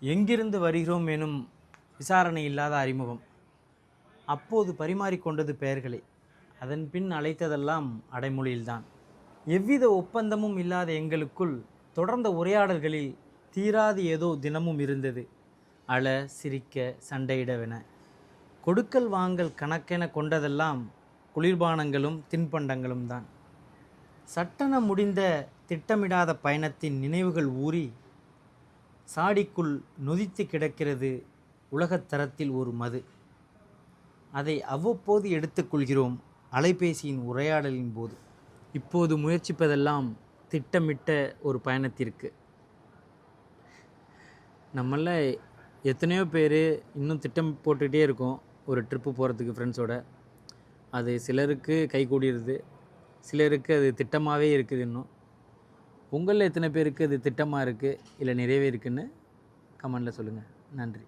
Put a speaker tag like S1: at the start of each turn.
S1: எங்கிருந்து வருகிறோம் எனும் விசாரணை இல்லாத அறிமுகம். அப்போது பரிமாறிக்கொண்டது பெயர்களை, அதன் பின் அழைத்ததெல்லாம் அடைமொழியில்தான். எவ்வித ஒப்பந்தமும் இல்லாத எங்களுக்குள் தொடர்ந்த உரையாடல்களில் தீராது ஏதோ தினமும் இருந்தது. அழ, சிரிக்க, சண்டையிடவென. கொடுக்கல் வாங்கல் கணக்கென கொண்டதெல்லாம் குளிர்பானங்களும் தின்பண்டங்களும் தான். சட்டென முடிந்த திட்டமிடாத பயணத்தின் நினைவுகள் ஊறி சாடிக்குள் நொதித்து கிடக்கிறது உலகத்தரத்தில் ஒரு மது. அதை அவ்வப்போது எடுத்துக்கொள்கிறோம் அலைபேசியின் உரையாடலின் போது. இப்போது முயற்சிப்பதெல்லாம் திட்டமிட்ட ஒரு பயணத்திற்கு. நம்மள எத்தனையோ பேர் இன்னும் திட்டம் போட்டுகிட்டே இருக்கோம் ஒரு ட்ரிப்பு போகிறதுக்கு ஃப்ரெண்ட்ஸோட. அது சிலருக்கு கைகூடிடுது, சிலருக்கு அது திட்டமாகவே இருக்குது. இன்னும் உங்களில் எத்தனை பேருக்கு அது திட்டமாக இருக்குது இல்லை நிறைவே இருக்குன்னு கமெண்டில் சொல்லுங்கள். நன்றி.